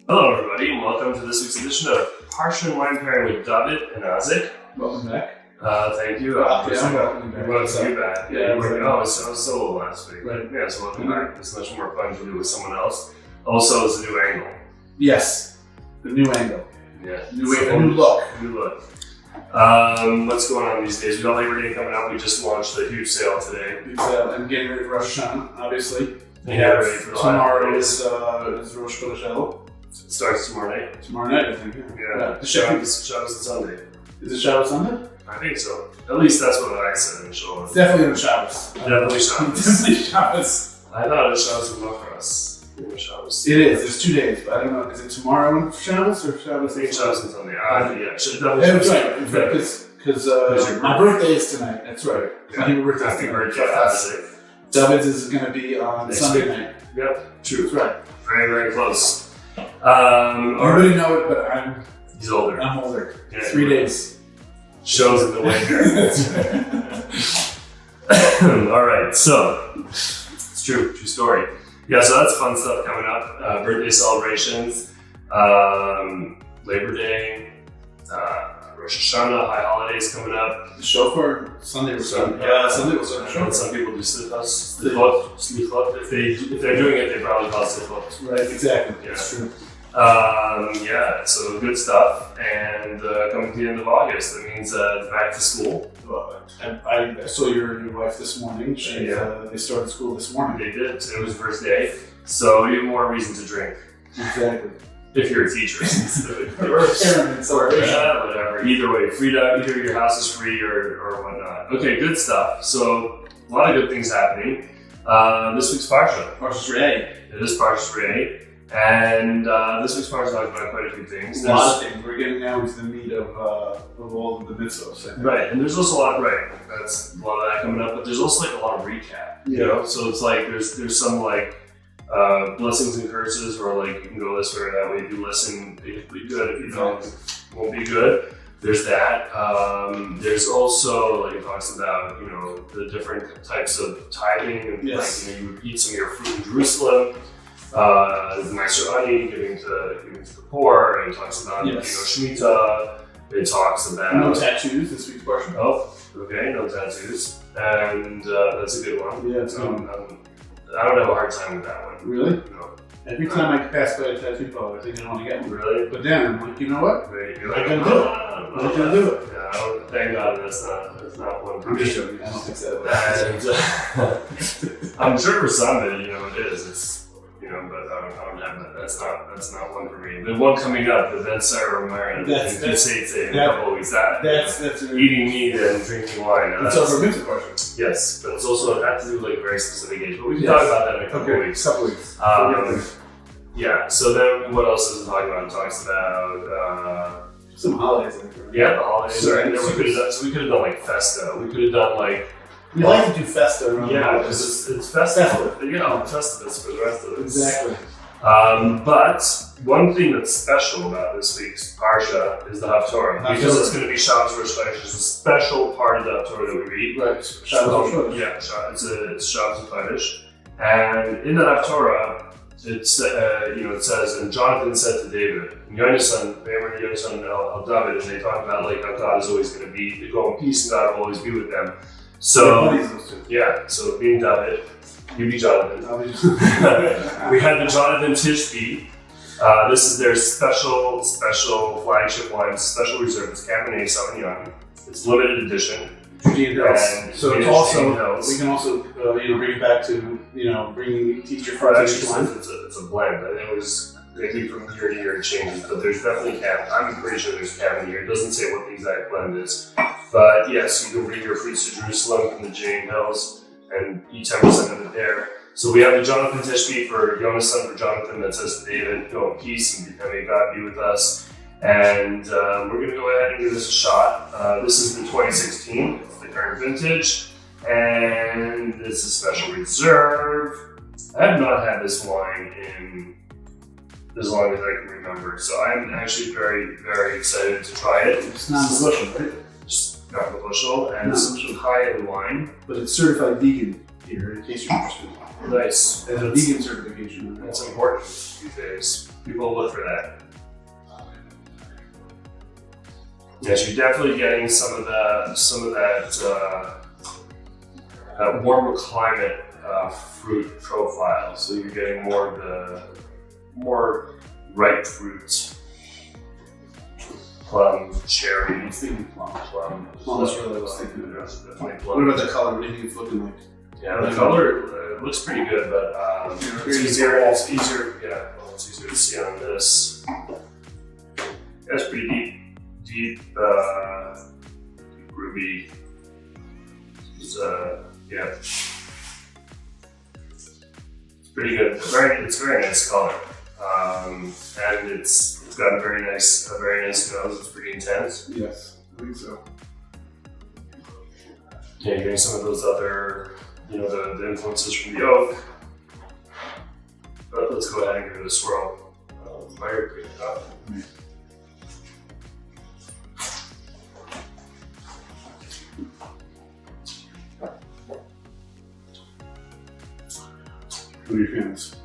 Hello everybody, and welcome to this week's edition of Parsha and Wine Pairing with David and Isaac. Welcome back. Thank you. Welcome back. Welcome you back. Yeah, I was solo last week. Right. Yeah, so welcome back. It's much more fun to do with someone else. Also, it's a new angle. Yes, the new angle. Yeah. New look. New look. What's going on these days? We got Labor Day coming up. We just launched a huge sale today. I'm getting ready for Rosh Hashanah, obviously. Tomorrow is Rosh Hashanah. It starts tomorrow night. Tomorrow night, I think. Yeah. The Shabbos and Sunday. Is it Shabbos Sunday? I think so. At least that's what I said in the show. It's definitely the Shabbos. Definitely Shabbos. Definitely Shabbos. I thought it was Shabbos and Machras. It is. There's 2 days, but I don't know. Is it tomorrow Shabbos or Shabbos? I think Shabbos and Sunday. Yeah. That's right. Because my birthday is tonight. That's right. Yeah. My birthday Happy tonight. birthday. David's is going to be on Sunday night. Yep. True. That's right. Very, very close. I already know it, but He's older. I'm older. Yeah, 3 days. Shows in the way here. All right, so it's true story. Yeah, so that's fun stuff coming up. Birthday celebrations, Labor Day, Rosh Hashanah, high holidays coming up. The shofar Sunday was Sunday. Yeah, Sunday was Sunday. Some people do slichot. If they're doing it, they probably call it slichot. Right, exactly. Yeah. That's true. So good stuff. And coming to the end of August, that means back to school. I saw your wife this morning. They started school this morning. They did. Today was the first day. So even more reason to drink. Exactly. If you're a teacher. Or a parent in celebration. Yeah, whatever. Either way, either your house is free or whatnot. Okay, good stuff. So a lot of good things happening. This week's Parsha. Parshat Re'eh. It is Parshat Re'eh. And this week's Parsha talks about quite a few things. A lot of things. We're getting now into the meat of all of the mitzvahs. Right, and there's also a lot. Right, that's a lot of that coming up. But there's also like a lot of recap. Yeah. You know, so it's like there's some like blessings and curses, or like you can go this way or that way. If you listen, it'll be good. If you don't, it won't be good. There's that. There's also like it talks about the different types of tithing, and yes. like you would eat some of your fruit in Jerusalem. The Meiser Ani giving to the poor, and it talks about Shemitah. It talks about no tattoos this week's Parsha. Oh, okay, no tattoos, and that's a good one. Yeah, I don't have a hard time with that one. Really? No. Every time I pass by a tattoo parlor, I think I want to get one. Really? But then I'm like, you know what? You're like, I'm gonna do it. Yeah, thank God that's not one for I'm me. just joking. I don't think so. And I'm sure for some it is. It's but I don't have that. That's not one for me. The one coming up, the Ben Sarah Myron, that's in a couple of weeks. That's eating meat and drinking wine. It's over mitzvah Parsha. Yes, but it's also has to do with like very specific age. But we can talk about that in a couple of weeks. Yeah. So then, what else does it talk about? It talks about some holidays. Yeah, the holidays. Right. And then we could have done like Festa. We could have done like. We like to do Festa around because it's festive. Festivus for the rest of it. Exactly. But one thing that's special about this week's Parsha is the Haftorah. Because it's going to be Shabbos Rosh Chodesh. It's a special part of the Haftorah that we read. Right. Shabbos Rosh Chodesh. Yeah, it's Shabbos Chodesh. And in the Haftorah, it says, and Jonathan said to David, and Yonasan, remember Yonasan and David, and they talk about like how God is always going to go in peace and God will always be with them. So, so being David, you be Jonathan. We had the Jonathan Tishbi. This is their special flagship wine, special reserve. It's Cabernet Sauvignon. It's limited edition. Judean Hills. So it's also, we can also, bring it back to, teach your friends. It's a blend. I think it was maybe from year to year it changes, but there's definitely I'm pretty sure there's Cabernet here. It doesn't say what the exact blend is. But yes, you can bring your fruits to Jerusalem from the Judean Hills and eat 10% of it there. So we have the Jonathan Tishbi for Yonasan, for Jonathan, that says to David, go in peace and may God be with us. And we're going to go ahead and give this a shot. This is the 2016, it's the current vintage, and it's a special reserve. I have not had this wine in as long as I can remember, so I'm actually very, very excited to try it. It's non-negotiable, right? Just not negotiable, and this is high-end wine. But it's certified vegan. here in case you're interested. Nice. As a vegan certification. That's important these days. People look for that. Yes, you're definitely getting some of that warmer climate fruit profile. So you're getting more of the more ripe fruits. Plum, cherry. I was thinking plum. Plum. That's really what I was thinking of. Definitely What plum. about the color? What do you think it's looking like? Yeah, the color looks pretty good, but it's easier. It's easier. Yeah, well, it's easier to see on this. That's pretty deep ruby. Yeah, it's pretty good. It's a very nice color, and it's got a very nice nose. It's pretty intense. Yes, I think so. Yeah, you're getting some of those other, the influences from the oak. But let's go ahead and give it a swirl. Fire pretty hot. What are your feelings?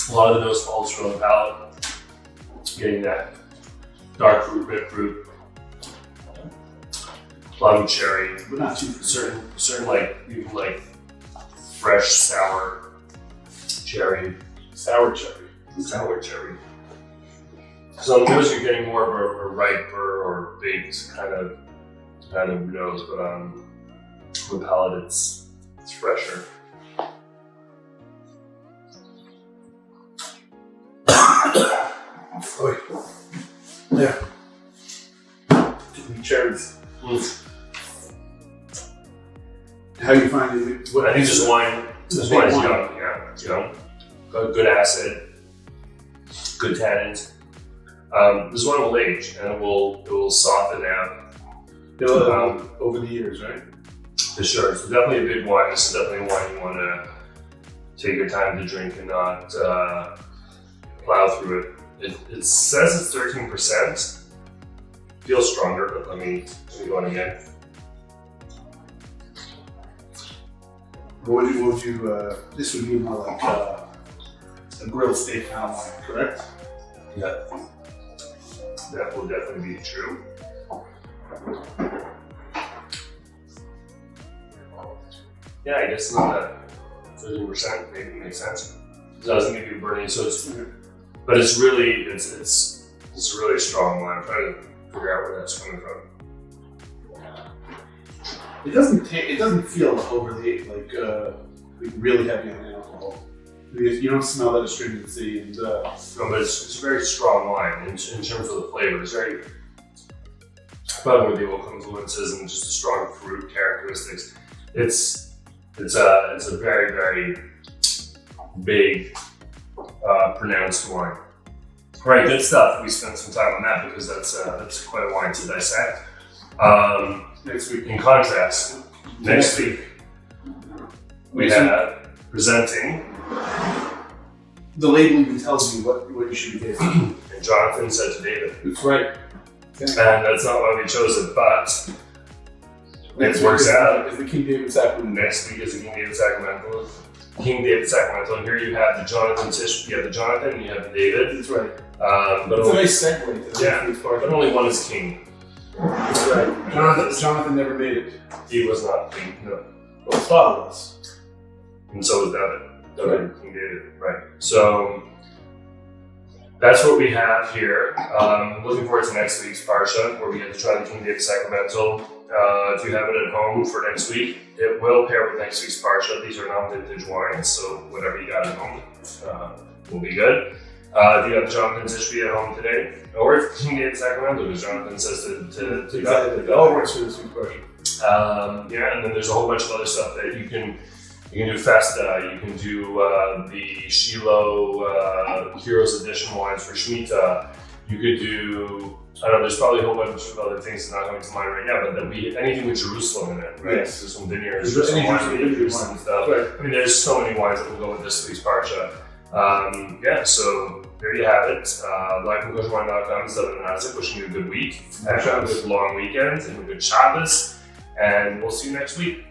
A lot of the nose falls from the palate. Getting that dark fruit, grapefruit, plum, cherry, But not too certain even like fresh sour cherry. sour cherry. Sour cherry. So on the nose, you're getting more of a riper or baked kind of nose, but on the palate, it's fresher. Oh, yeah. Cherries. How do you find it? I think this wine is young. Yeah, it's young. Got good acid, good tannins. This wine will age and it will soften out over the years, right? For sure. So definitely a big wine. This is definitely a wine you want to take your time to drink and not plow through it. It says it's 13%. Feels stronger, but let me go on again. What would you this would be more like a grilled steak kind of wine, correct? Yeah. That will definitely be true. Yeah, I guess not that 13% maybe makes sense. It doesn't give you burning, so but it's really it's a really strong wine. I'm trying to figure out where that's coming from. It doesn't feel overly like really heavy on alcohol. You don't smell that astringency and no, but it's a very strong wine in terms of the flavor. It's very fun with the oak influences and just the strong fruit characteristics. It's a very, very big, pronounced wine. All right, good stuff. We spent some time on that because that's quite a wine to dissect. next week. In contrast, next week we have presenting. The label even tells you what you should be tasting. And Jonathan said to David. That's right. And that's not why we chose it, but Next it works out. Is the King David Sacrament. Next week is the King David Sacramental. King David Sacramental. And here you have the Jonathan Tishbi. You have the Jonathan and you have the David. That's right. But It's a nice segue to the yeah, next part. but only one is king. That's right. Jonathan never made it. He was not king, no. Well, his father was. And so was David. David, King David, right. So that's what we have here. Looking forward to next week's Parsha, where we get to try the King David Sacramental. If you have it at home for next week, it will pair with next week's Parsha. These are non-vintage wines, so whatever you got at home will be good. If you have Jonathan Tishbi at home today, or if King David Sacramental, because Jonathan says to Exactly. It all works for this week's Parsha. Yeah, and then there's a whole bunch of other stuff that you can do Festa, you can do the Shiloh Heroes Edition wines for Shemitah. You could do, I don't know, there's probably a whole bunch of other things that are not coming to mind right now, but there'll be anything with Jerusalem in it, right? Yes. There's some vineyards, there's some winemakers and stuff. Right. I mean, there's so many wines that will go with this week's Parsha. Yeah, so there you have it. Live from Kosherwine.com, Devin and Isaac, wishing you a good week, and a good long weekend, and a good Shabbos, and we'll see you next week.